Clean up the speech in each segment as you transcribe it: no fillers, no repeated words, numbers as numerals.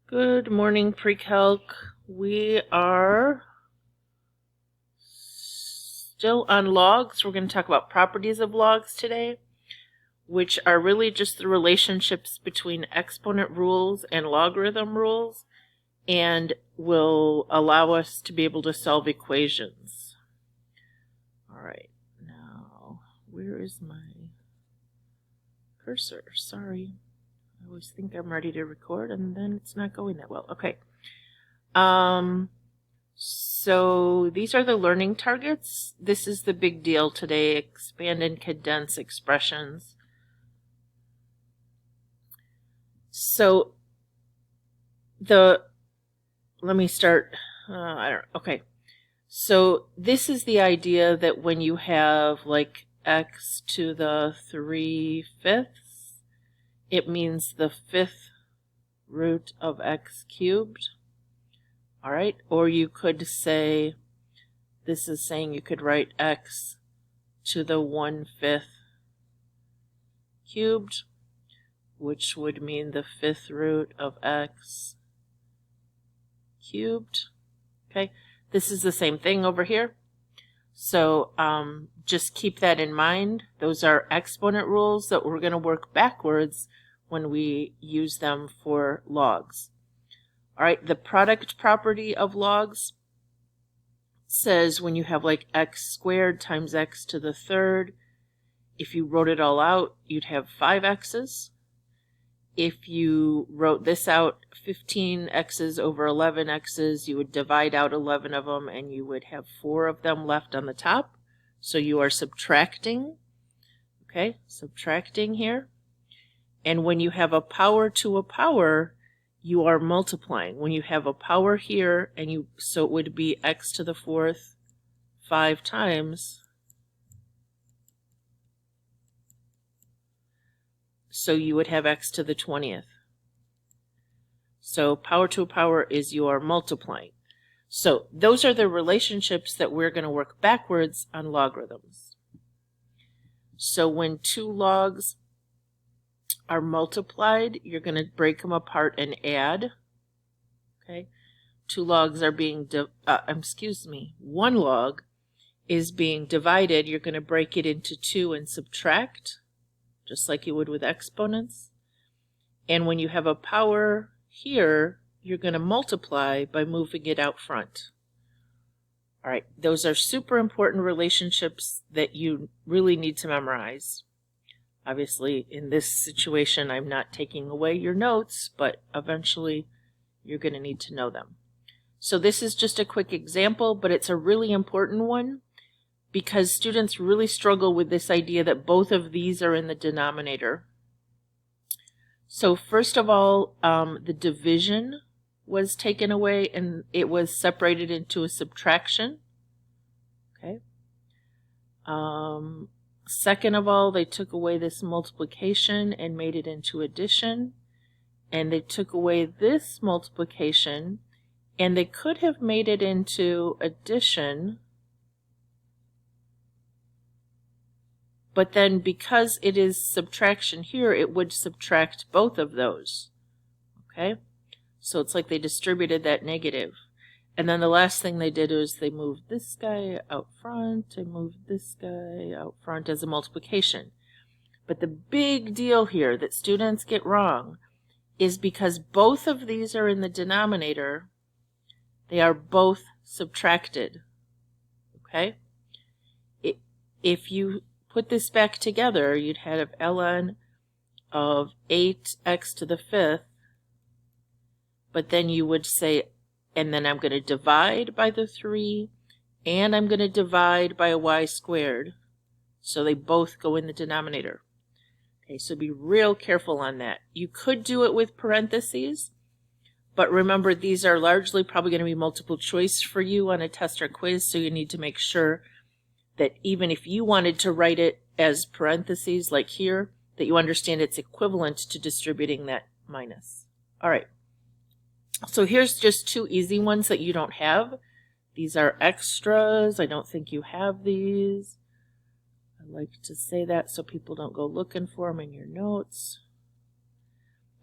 Good morning, Precalc. We are still on logs. We're going to talk about properties of logs today, which are really just the relationships between exponent rules and logarithm rules, and will allow us to be able to solve equations. All right, now, where is my cursor? Sorry. I always think I'm ready to record, and then it's not going that well. Okay. So these are the learning targets. This is the big deal today, expand and condense expressions. So let me start, okay. So this is the idea that when you have like x to the 3/5, it means the 5th root of x cubed. All right, or you could say, this is saying you could write x to the 1/5 cubed, which would mean the 5th root of x cubed. Okay, this is the same thing over here. So just keep that in mind. Those are exponent rules that we're going to work backwards when we use them for logs. All right, the product property of logs says when you have like x squared times x to the 3rd, if you wrote it all out, you'd have 5 x's. If you wrote this out, 15 x's over 11 x's, you would divide out 11 of them and you would have 4 of them left on the top. So you are subtracting, okay, subtracting here. And when you have a power to a power, you are multiplying. When you have a power here, and so it would be x to the 4th 5 times. So you would have x to the 20th. So power to a power is you are multiplying. So those are the relationships that we're going to work backwards on logarithms. So when 2 logs are multiplied, you're going to break them apart and add. Okay, 2 logs are being, 1 log is being divided. You're going to break it into 2 and subtract, just like you would with exponents. And when you have a power here, you're going to multiply by moving it out front. All right, those are super important relationships that you really need to memorize. Obviously, in this situation, I'm not taking away your notes, but eventually you're going to need to know them. So this is just a quick example, but it's a really important one because students really struggle with this idea that both of these are in the denominator. So first of all, the division was taken away and it was separated into a subtraction. Okay. Second of all, they took away this multiplication and made it into addition. And they took away this multiplication and they could have made it into addition. But then because it is subtraction here, it would subtract both of those. Okay? So it's like they distributed that negative. And then the last thing they did was they moved this guy out front and moved this guy out front as a multiplication. But the big deal here that students get wrong is because both of these are in the denominator, they are both subtracted. Okay? If you put this back together, you'd have ln of 8x to the 5th, but then you would say, and then I'm going to divide by the 3, and I'm going to divide by a y squared. So they both go in the denominator. Okay, so be real careful on that. You could do it with parentheses, but remember these are largely probably going to be multiple choice for you on a test or quiz, so you need to make sure that even if you wanted to write it as parentheses like here, that you understand it's equivalent to distributing that minus. All right. So here's just 2 easy ones that you don't have. These are extras. I don't think you have these. I like to say that so people don't go looking for them in your notes.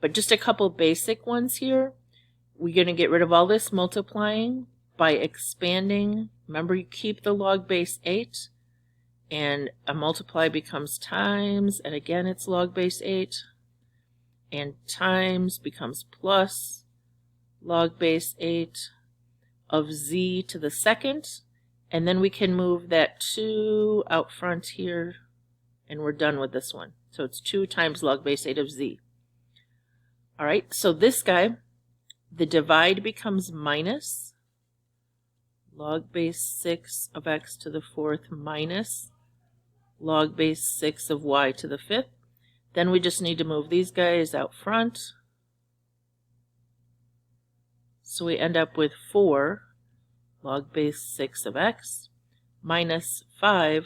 But just a couple basic ones here. we're going to get rid of all this multiplying by expanding. Remember, you keep the log base 8, and a multiply becomes times, and again it's log base 8, and times becomes plus log base 8 of z to the second, and then we can move that 2 out front here, and we're done with this one. So it's 2 times log base 8 of z. All right, so this guy, the divide becomes minus log base 6 of x to the 4th minus log base 6 of y to the 5th. Then we just need to move these guys out front. So we end up with 4 log base 6 of x minus 5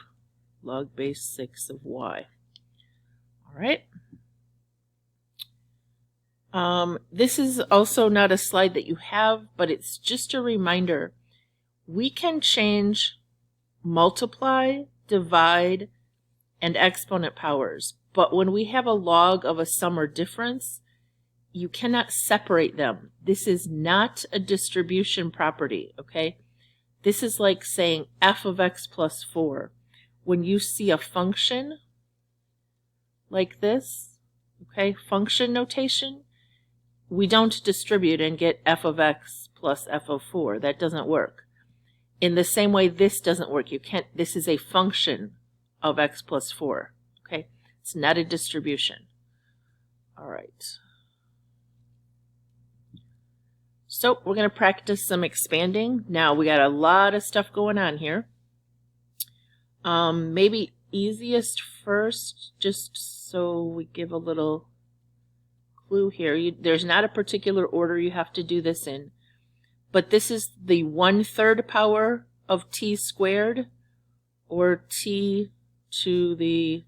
log base 6 of y. All right. This is also not a slide that you have, but it's just a reminder. We can change multiply, divide, and exponent powers, but when we have a log of a sum or difference, you cannot separate them. This is not a distribution property, okay? This is like saying f of x plus 4. When you see a function like this, okay, function notation, we don't distribute and get f of x plus f of 4. That doesn't work. In the same way, this doesn't work. You can't. This is a function of x plus 4. Okay, it's not a distribution. All right. So we're going to practice some expanding. Now we got a lot of stuff going on here. Maybe easiest first, just so we give a little clue here. There's not a particular order you have to do this in, but this is the 1/3 power of t squared, or t to the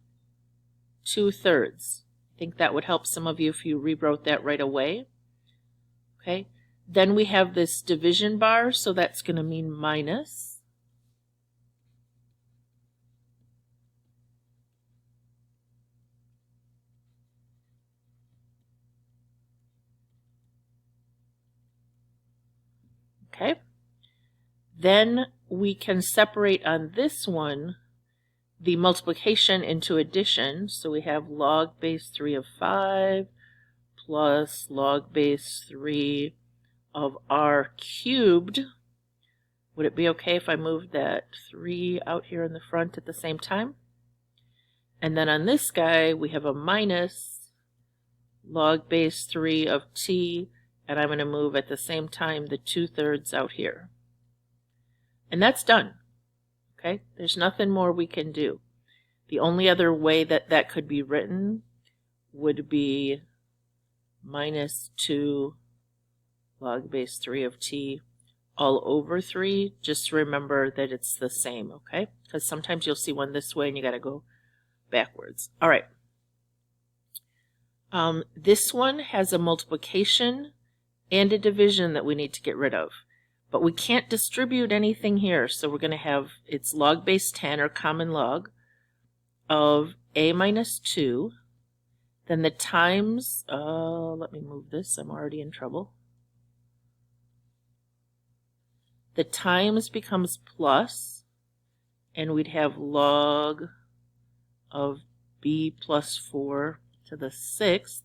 2/3. I think that would help some of you if you rewrote that right away. Okay. Then we have this division bar, so that's going to mean minus. Okay. Then we can separate on this one the multiplication into addition. So we have log base 3 of 5 plus log base 3 of r cubed. Would it be okay if I moved that 3 out here in the front at the same time? And then on this guy, we have a minus log base 3 of t, and I'm going to move at the same time the 2/3 out here. And that's done. Okay, there's nothing more we can do. The only other way that that could be written would be minus 2 log base 3 of t all over 3. Just remember that it's the same, okay? Because sometimes you'll see one this way and you got to go backwards. All right. This one has a multiplication and a division that we need to get rid of. But we can't distribute anything here, so we're going to have its log base 10, or common log, of a minus 2. Then the times, let me move this, I'm already in trouble. The times becomes plus, and we'd have log of b plus 4 to the 6th.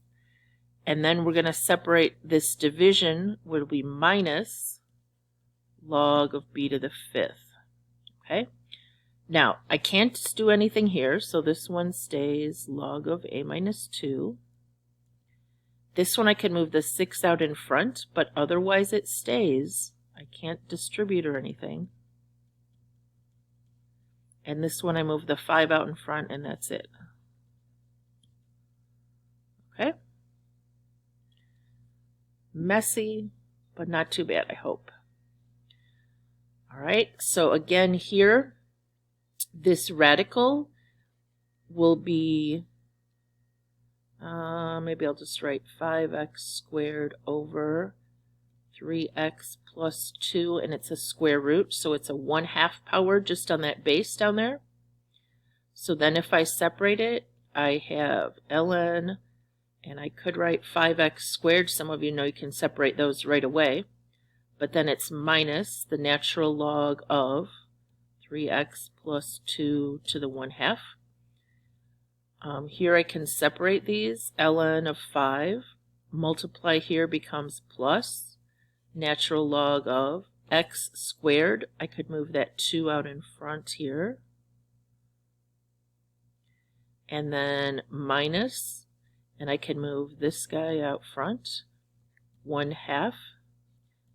And then we're going to separate this division, would be minus log of b to the 5th. Okay. Now, I can't do anything here, so this one stays log of a minus 2. This one I can move the 6 out in front, but otherwise it stays. I can't distribute or anything. And this one I move the 5 out in front, and that's it. Okay. Messy, but not too bad, I hope. All right, so again here, this radical will be, maybe I'll just write 5x squared over 3x plus 2, and it's a square root, so it's a 1/2 power just on that base down there. So then if I separate it, I have ln, And I could write 5x squared. Some of you know you can separate those right away. But then it's minus the natural log of 3x plus 2 to the 1/2. Here I can separate these. Ln of 5. Multiply here becomes plus natural log of x squared. I could move that 2 out in front here. And then minus, and I can move this guy out front, 1/2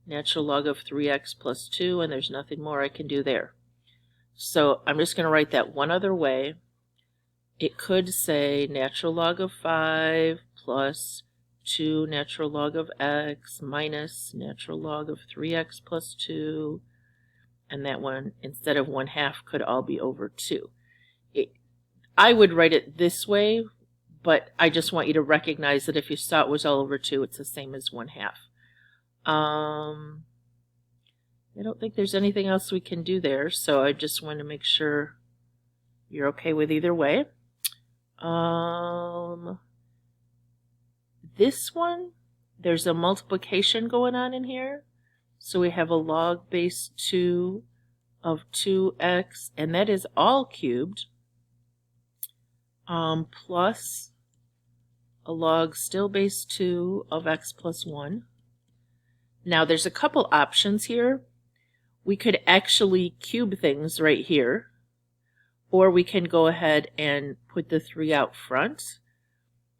natural log of 3x plus 2, and there's nothing more I can do there. So I'm just going to write that one other way. It could say natural log of 5 plus 2 natural log of x minus natural log of 3x plus 2, and that one, instead of 1/2, could all be over 2. I would write it this way, but I just want you to recognize that if you saw it was all over 2, it's the same as 1/2. I don't think there's anything else we can do there, so I just want to make sure you're okay with either way. This one, there's a multiplication going on in here. So we have a log base 2 of 2x, and that is all cubed, plus a log still base 2 of x plus 1. Now there's a couple options here. We could actually cube things right here, or we can go ahead and put the 3 out front.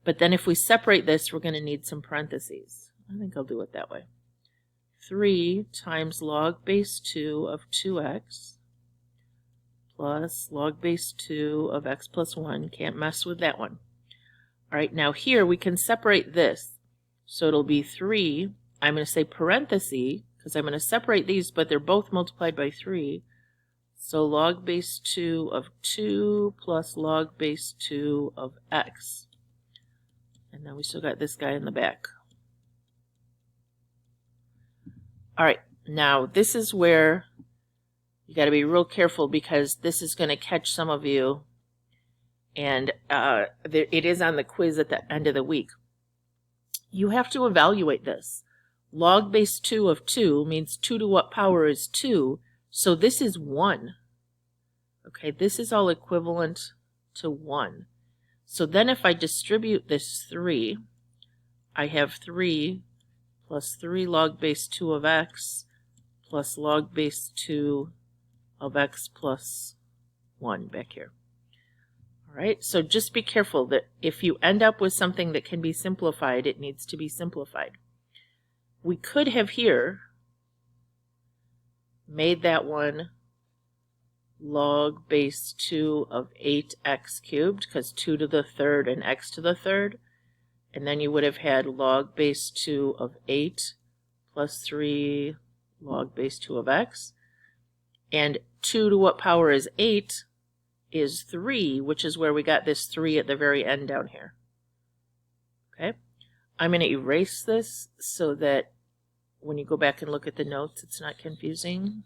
But then if we separate this, we're going to need some parentheses. I think I'll do it that way. 3 times log base 2 of 2x plus log base 2 of x plus 1. Can't mess with that one. All right, now here we can separate this. So it'll be 3. I'm going to say parenthesis because I'm going to separate these, but they're both multiplied by 3. So log base 2 of 2 plus log base 2 of x. And then we still got this guy in the back. All right, now this is where you got to be real careful because this is going to catch some of you, and it is on the quiz at the end of the week. You have to evaluate this. Log base 2 of 2 means 2 to what power is 2, so this is 1. Okay, this is all equivalent to 1. So then if I distribute this 3, I have 3 plus 3 log base 2 of x plus log base 2 of x plus 1 back here. All right, so just be careful that if you end up with something that can be simplified, it needs to be simplified. We could have here made that one log base 2 of 8x cubed, because 2 to the third and x to the third. And then you would have had log base 2 of 8 plus 3 log base 2 of x. And 2 to what power is 8 is 3, which is where we got this 3 at the very end down here. Okay, I'm going to erase this so that when you go back and look at the notes, it's not confusing.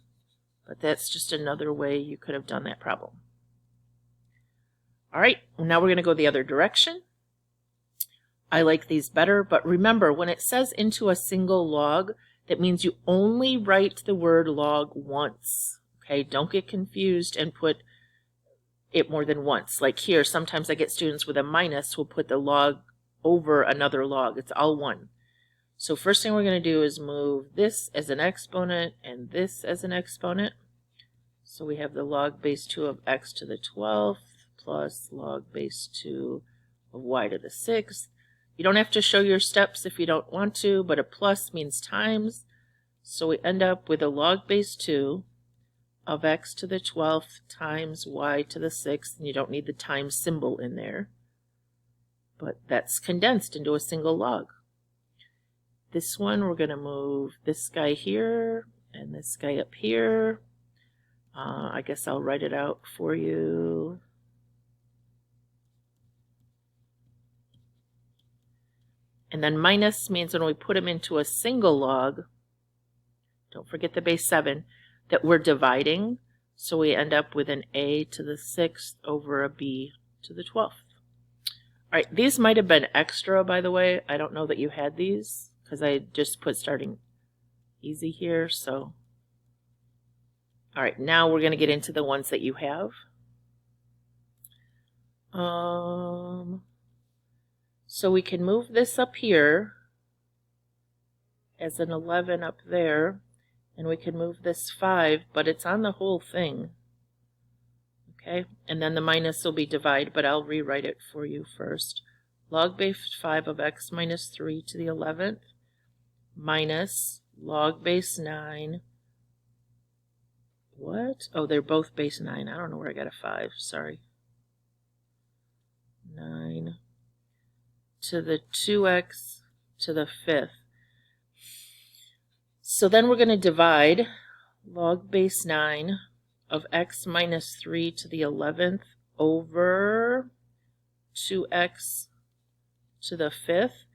But that's just another way you could have done that problem. All right, now we're going to go the other direction. I like these better, but remember, when it says into a single log, that means you only write the word log once. Okay, don't get confused and put it more than once. Like here, sometimes I get students with a minus who put the log over another log. It's all one. So first thing we're going to do is move this as an exponent and this as an exponent. So we have the log base 2 of x to the 12th plus log base 2 of y to the 6th. You don't have to show your steps if you don't want to, but a plus means times. So we end up with a log base 2 of x to the 12th times y to the 6th. And you don't need the times symbol in there. But that's condensed into a single log. This one, we're going to move this guy here and this guy up here. I guess I'll write it out for you. And then minus means when we put them into a single log, don't forget the base 7, that we're dividing. So we end up with an a to the 6th over a b to the 12th. All right, these might have been extra, by the way. I don't know that you had these because I just put starting easy here. So, all right, now we're going to get into the ones that you have. So we can move this up here as an 11 up there, and we can move this 5, but it's on the whole thing. Okay, and then the minus will be divide, but I'll rewrite it for you first. Log base 5 of x minus 3 to the 11th minus log base 9. What? Oh, they're both base 9. I don't know where I got a 5. Sorry. 9 to the 2x to the 5th. So then we're going to divide log base 9 of x minus 3 to the 11th over 2x to the 5th.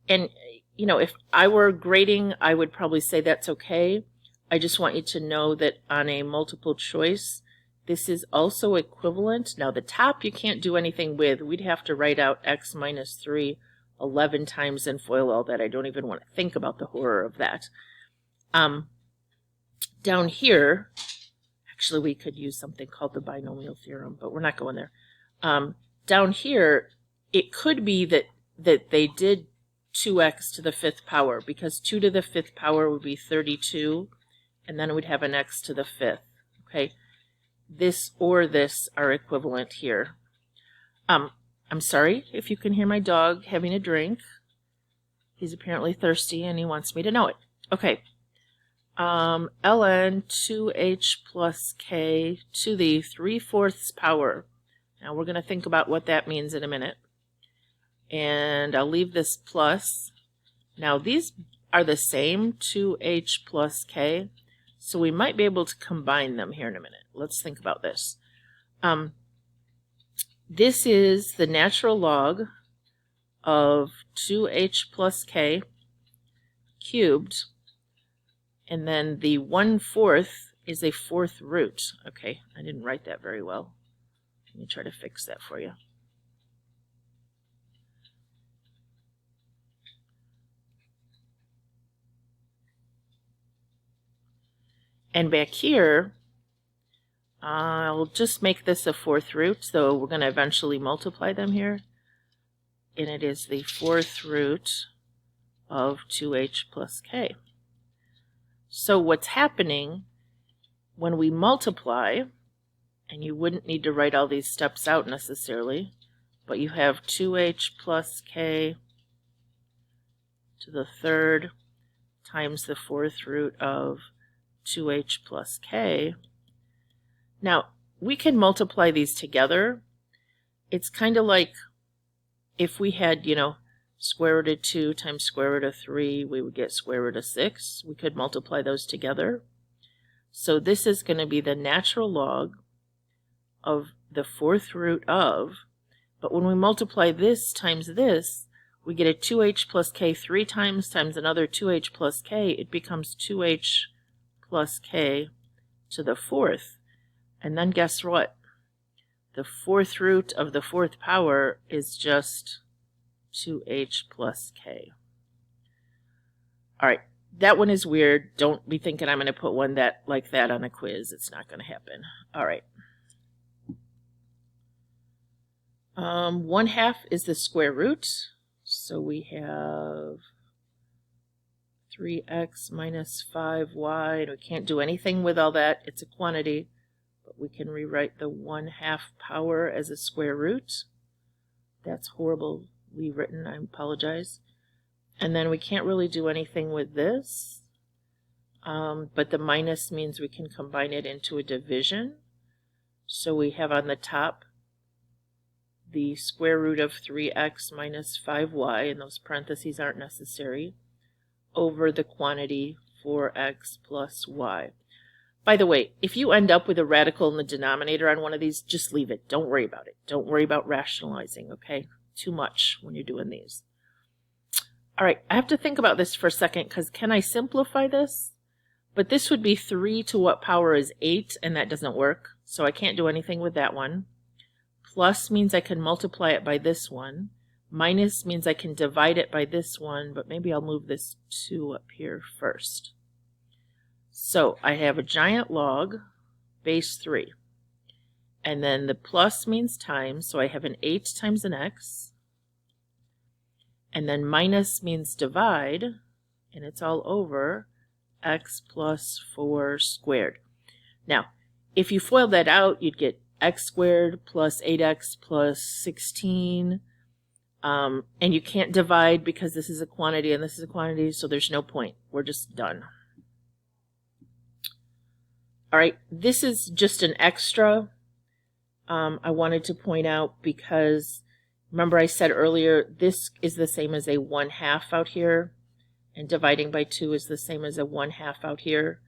And, you know, if I were grading, I would probably say that's okay. I just want you to know that on a multiple choice, this is also equivalent. Now, the top you can't do anything with. We'd have to write out x minus 3 11 times and FOIL all that. I don't even want to think about the horror of that. Down here, actually, we could use something called the binomial theorem, but we're not going there. Down here, it could be that they did 2x to the 5th power, because 2 to the 5th power would be 32, and then we'd have an x to the 5th. Okay, this or this are equivalent here. I'm sorry if you can hear my dog having a drink. He's apparently thirsty and he wants me to know it. Okay. Ln 2h plus k to the 3/4 power. Now we're going to think about what that means in a minute. And I'll leave this plus. Now these are the same, 2h plus k, so we might be able to combine them here in a minute. Let's think about this. This is the natural log of 2h plus k cubed. And then the 1/4 is a 4th root. Okay, I didn't write that very well. Let me try to fix that for you. And back here, I'll just make this a 4th root, so we're going to eventually multiply them here. And it is the 4th root of 2h plus k. So what's happening when we multiply, and you wouldn't need to write all these steps out necessarily, but you have 2h plus k to the 3rd times the 4th root of 2h plus k. Now, we can multiply these together. It's kind of like if we had, you know, square root of 2 times square root of 3, we would get square root of 6. We could multiply those together. So this is going to be the natural log of the 4th root of, but when we multiply this times this, we get a 2h plus k 3 times another 2h plus k. It becomes 2h plus k to the 4th. And then guess what? The 4th root of the 4th power is just 2h plus k. All right, that one is weird. Don't be thinking I'm going to put one like that on a quiz. It's not going to happen. All right. 1/2 is the square root. So we have 3x minus 5y. And we can't do anything with all that. It's a quantity. But we can rewrite the 1/2 power as a square root. That's horribly written. I apologize. And then we can't really do anything with this. But the minus means we can combine it into a division. So we have on the top the square root of 3x minus 5y, and those parentheses aren't necessary, over the quantity 4x plus y. By the way, if you end up with a radical in the denominator on one of these, just leave it. Don't worry about it. Don't worry about rationalizing, okay? Too much when you're doing these. All right, I have to think about this for a second, because can I simplify this? But this would be 3 to what power is 8, and that doesn't work. So I can't do anything with that one. Plus means I can multiply it by this one. Minus means I can divide it by this one, but maybe I'll move this 2 up here first. So I have a giant log, base 3. And then the plus means times, so I have an 8 times an x. And then minus means divide, and it's all over x plus 4 squared. Now, if you FOIL that out, you'd get x squared plus 8x plus 16. And you can't divide because this is a quantity and this is a quantity, so there's no point. We're just done. All right, this is just an extra I wanted to point out because remember I said earlier this is the same as a 1/2 out here, and dividing by 2 is the same as a 1/2 out here.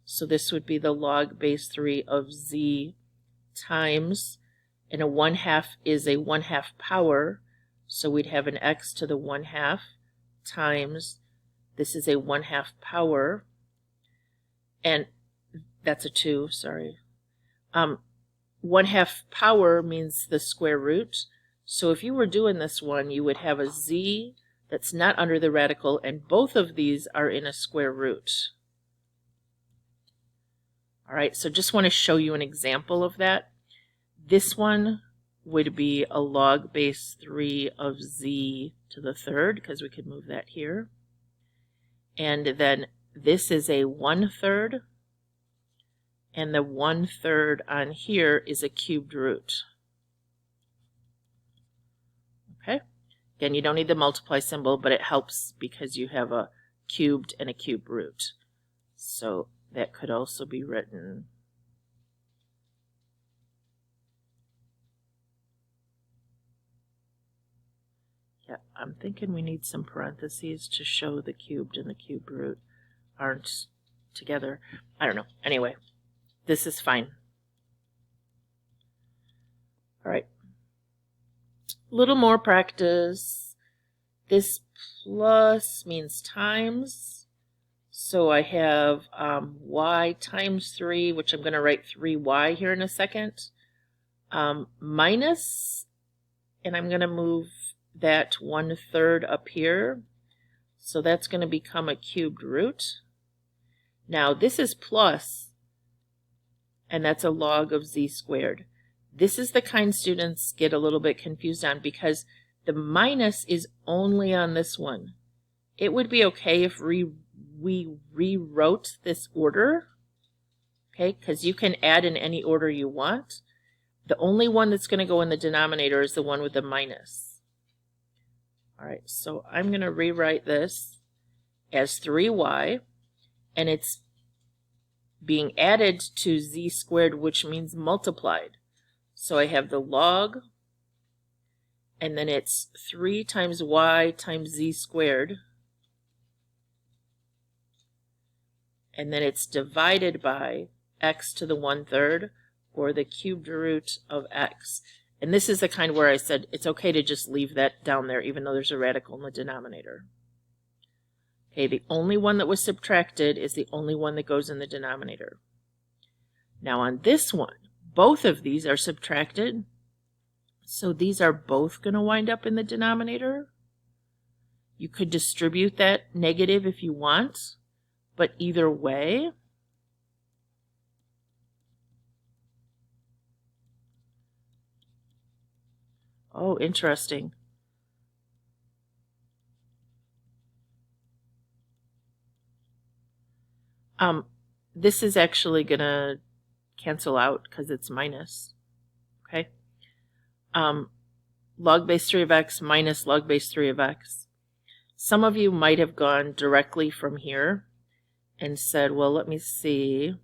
So this would be the log base 3 of z times, and a 1/2 is a 1/2 power, so we'd have an x to the 1/2 times, this is a 1/2 power, and that's a 2, sorry. 1/2 power means the square root. So if you were doing this one, you would have a z that's not under the radical, and both of these are in a square root. All right, so just want to show you an example of that. This one would be a log base 3 of z to the 3rd, because we could move that here. And then this is a 1/3. And the 1/3 on here is a cubed root. Okay? Again, you don't need the multiply symbol, but it helps because you have a cubed and a cube root. So that could also be written I'm thinking we need some parentheses to show the cubed and the cube root aren't together. I don't know. Anyway. This is fine. All right. A little more practice. This plus means times. So I have y times 3, which I'm going to write 3y here in a second, minus, and I'm going to move that 1/3 up here. So that's going to become a cubed root. Now this is plus, and that's a log of z squared. This is the kind students get a little bit confused on because the minus is only on this one. It would be okay if we rewrote this order, okay, because you can add in any order you want. The only one that's going to go in the denominator is the one with the minus. All right, so I'm going to rewrite this as 3y, and it's being added to z squared, which means multiplied. So I have the log, and then it's 3 times y times z squared, and then it's divided by x to the 1/3, or the cubed root of x. And this is the kind where I said it's okay to just leave that down there, even though there's a radical in the denominator. Okay, the only one that was subtracted is the only one that goes in the denominator. Now on this one, both of these are subtracted, so these are both going to wind up in the denominator. You could distribute that negative if you want, but either way, oh, interesting. This is actually going to cancel out because it's minus. Okay. Log base 3 of x minus log base 3 of x. Some of you might have gone directly from here and said, well, let me see.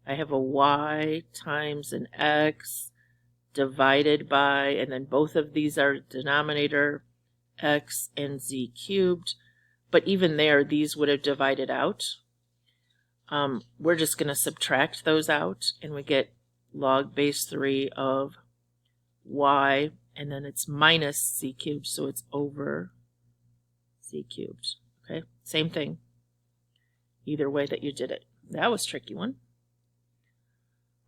I have a y times an x divided by, and then both of these are denominator, x and z cubed. But even there, these would have divided out. We're just going to subtract those out, and we get log base 3 of y, and then it's minus z cubed, so it's over z cubed. Okay, same thing. Either way that you did it. That was a tricky one.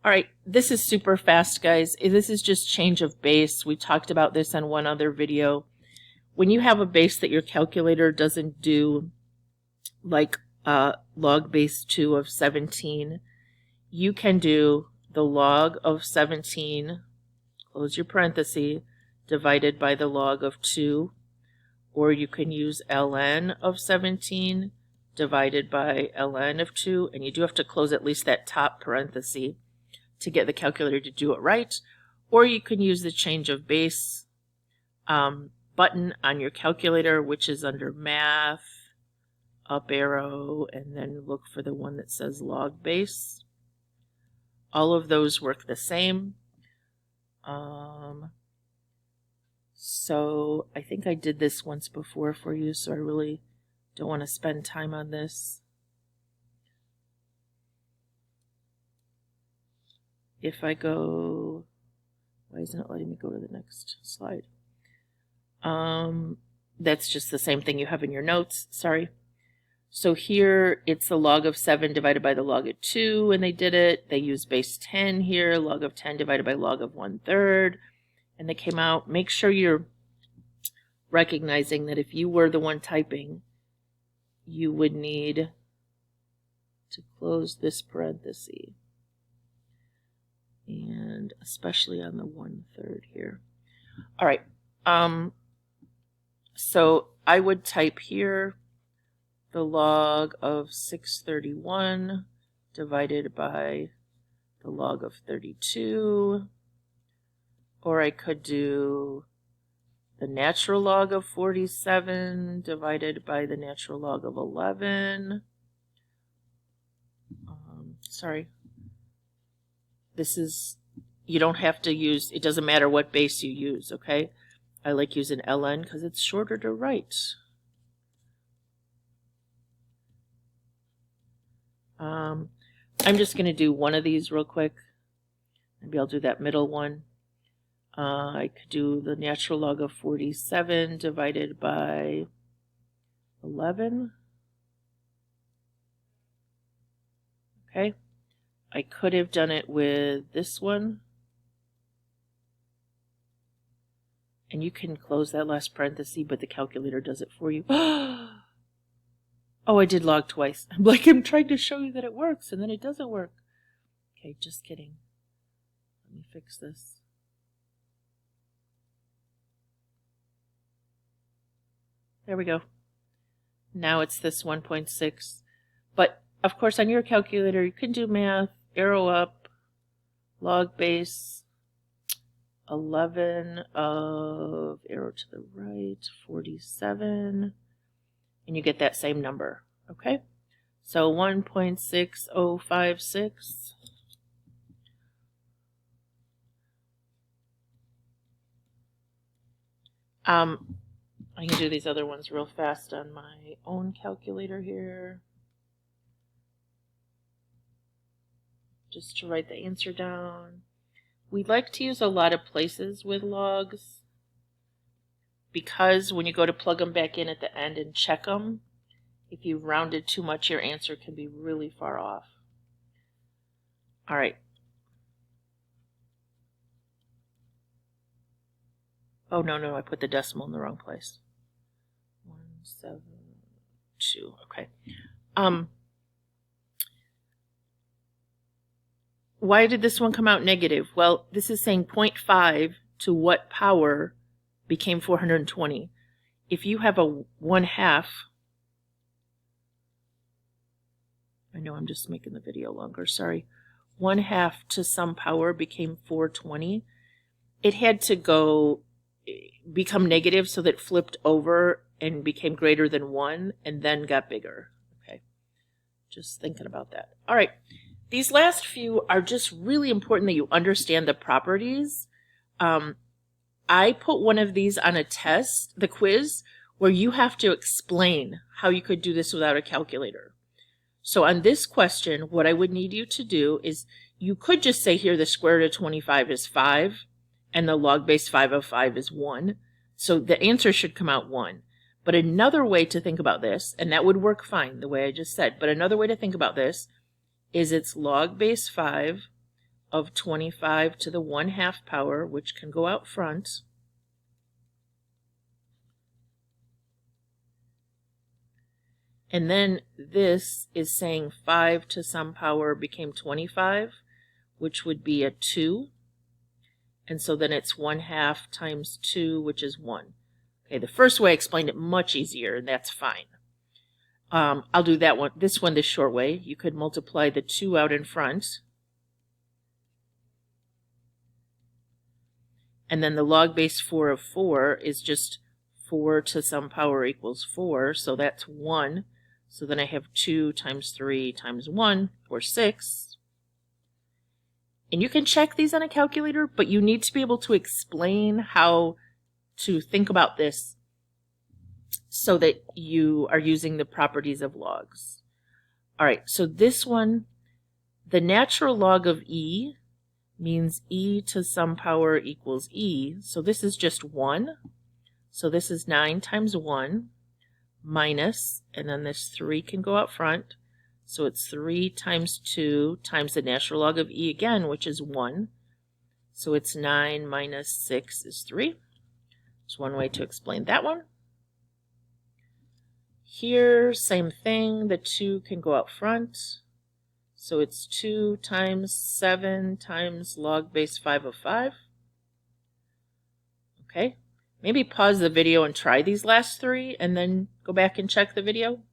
All right, this is super fast, guys. This is just change of base. We talked about this on one other video. when you have a base that your calculator doesn't do, like log base 2 of 17, you can do the log of 17, close your parenthesis, divided by the log of 2, or you can use ln of 17 divided by ln of 2, and you do have to close at least that top parenthesis to get the calculator to do it right, or you can use the change of base button on your calculator, which is under Math, up arrow, and then look for the one that says log base. All of those work the same. So I think I did this once before for you, so I really don't want to spend time on this. If I go, why isn't it letting me go to the next slide? That's just the same thing you have in your notes, sorry. So here it's the log of 7 divided by the log of 2, and they did it. They used base 10 here, log of 10 divided by log of 1/3, and they came out. Make sure you're recognizing that if you were the one typing, you would need to close this parenthesis, and especially on the 1/3 here. All right, so I would type here the log of 631 divided by the log of 32, or I could do the natural log of 47 divided by the natural log of 11. Sorry. This is, you don't have to use, it doesn't matter what base you use, okay? I like using ln because it's shorter to write. I'm just going to do one of these real quick. Maybe I'll do that middle one. I could do the natural log of 47 divided by 11. Okay. I could have done it with this one. And you can close that last parenthesis, but the calculator does it for you. Oh, I did log twice. I'm like, I'm trying to show you that it works, and then it doesn't work. Okay, just kidding. Let me fix this. There we go. Now it's this 1.6. But, of course, on your calculator, you can do math, arrow up, log base, 11 of, arrow to the right, 47, and you get that same number, okay? So 1.6056. I can do these other ones real fast on my own calculator here. Just to write the answer down. We like to use a lot of places with logs because when you go to plug them back in at the end and check them, if you rounded too much, your answer can be really far off. All right. Oh, no, I put the decimal in the wrong place. 172, okay. Why did this one come out negative? Well, this is saying 0.5 to what power became 420. If you have a 1/2, I know I'm just making the video longer, sorry. 1/2 to some power became 420. It had to become negative so that it flipped over and became greater than 1 and then got bigger. Okay, just thinking about that. All right. These last few are just really important that you understand the properties. I put one of these on a test, the quiz, where you have to explain how you could do this without a calculator. So on this question, what I would need you to do is you could just say here the square root of 25 is 5 and the log base 5 of 5 is 1. So the answer should come out 1. But another way to think about this, and that would work fine the way I just said, but another way to think about this is it's log base 5 of 25 to the 1/2 power, which can go out front, And then this is saying 5 to some power became 25, which would be a 2. And so then it's 1/2 times 2, which is 1. Okay, the first way I explained it much easier, and that's fine. I'll do that one, this short way. You could multiply the 2 out in front. And then the log base 4 of 4 is just 4 to some power equals 4, so that's 1. So then I have 2 times 3 times 1, or 6. And you can check these on a calculator, but you need to be able to explain how to think about this so that you are using the properties of logs. All right, so this one, the natural log of e means e to some power equals e. So this is just 1. So this is 9 times 1 minus, and then this 3 can go out front. So it's 3 times 2 times the natural log of e again, which is 1. So it's 9 minus 6 is 3. That's one way to explain that one. Here, same thing. The 2 can go out front. So it's 2 times 7 times log base 5 of 5. Okay, maybe pause the video and try these last 3 and then go back and check the video.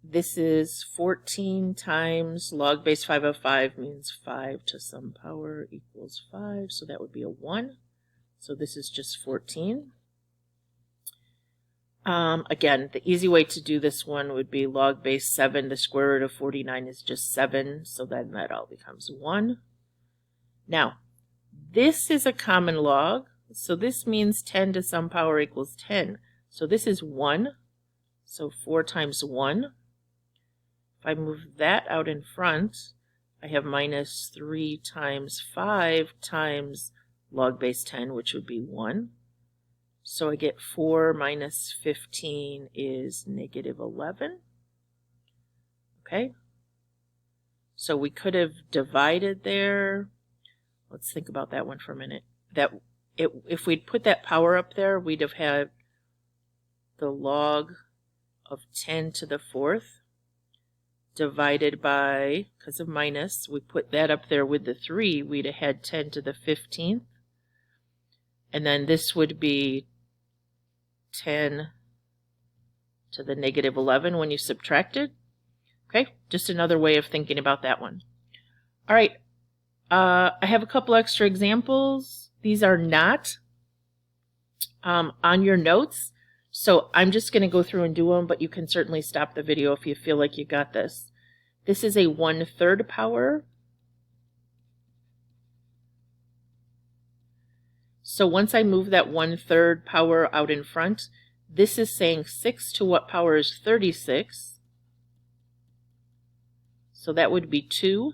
This is 14 times log base 5 of 5 means 5 to some power equals 5. So that would be a 1. So this is just 14. Again, the easy way to do this one would be log base 7. The square root of 49 is just 7. So then that all becomes 1. Now, this is a common log. So this means 10 to some power equals 10. So this is 1. So 4 times 1. If I move that out in front, I have minus 3 times 5 times log base 10, which would be 1. So I get 4 minus 15 is negative 11. Okay. So we could have divided there. Let's think about that one for a minute. If we'd put that power up there, we'd have had the log of 10 to the 4th divided by, because of minus, we put that up there with the 3, we'd have had 10 to the 15th. And then this would be 10 to the negative 11 when you subtracted. Okay, just another way of thinking about that one. All right, I have a couple extra examples. These are not on your notes, so I'm just going to go through and do them, but you can certainly stop the video if you feel like you got this. This is a 1/3 power. So once I move that 1/3 power out in front, this is saying 6 to what power is 36? So that would be 2.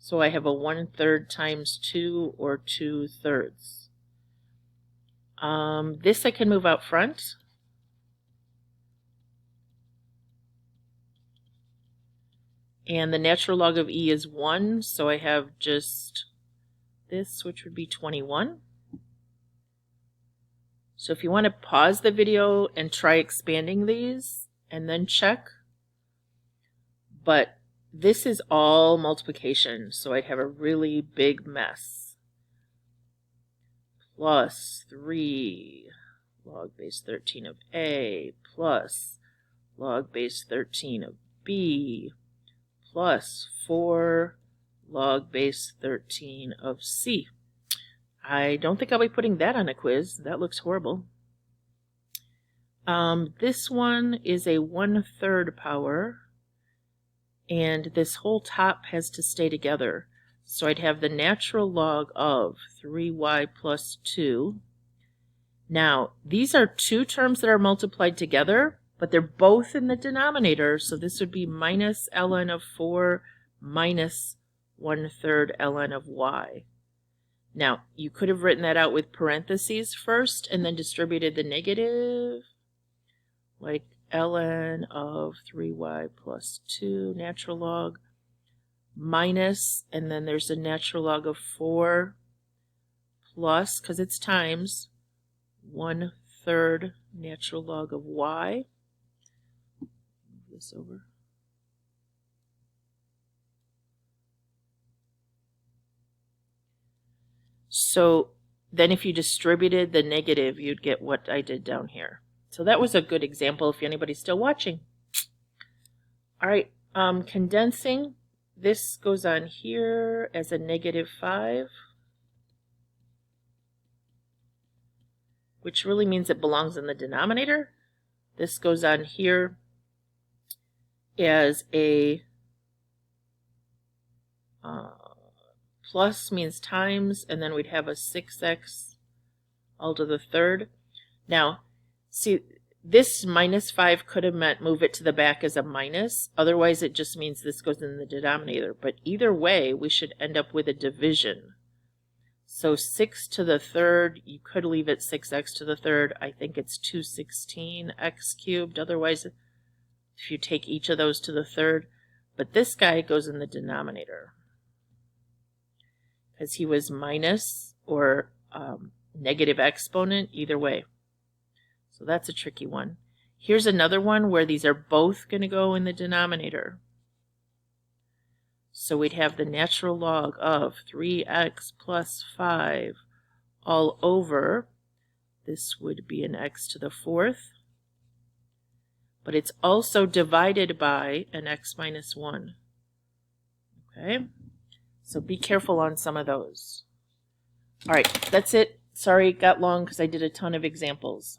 So I have a 1/3 times 2, or 2/3. This I can move out front. And the natural log of e is 1, so I have just this, which would be 21. So if you want to pause the video and try expanding these and then check. But this is all multiplication, so I'd have a really big mess. Plus 3 log base 13 of A plus log base 13 of B plus 4 log base 13 of C. I don't think I'll be putting that on a quiz. That looks horrible. This one is a 1/3 power, and this whole top has to stay together. So I'd have the natural log of 3y plus 2. Now, these are two terms that are multiplied together, but they're both in the denominator, so this would be minus ln of 4 minus 1/3 ln of y. Now, you could have written that out with parentheses first and then distributed the negative, like ln of 3y plus 2 natural log minus, and then there's a natural log of 4 plus, because it's times, 1/3 natural log of y. Move this over. So then if you distributed the negative, you'd get what I did down here. So that was a good example if anybody's still watching. All right, condensing, this goes on here as a -5, which really means it belongs in the denominator. This goes on here as a plus means times, and then we'd have a 6x all to the third. Now, see, this -5 could have meant move it to the back as a minus. Otherwise, it just means this goes in the denominator. But either way, we should end up with a division. So 6 to the third, you could leave it 6x to the third. I think it's 216x cubed. Otherwise, if you take each of those to the third. But this guy goes in the denominator, because he was minus or negative exponent, either way. So that's a tricky one. Here's another one where these are both going to go in the denominator. So we'd have the natural log of 3x plus 5 all over. This would be an x to the fourth. But it's also divided by an x minus 1. Okay? So be careful on some of those. All right, that's it. Sorry it got long because I did a ton of examples.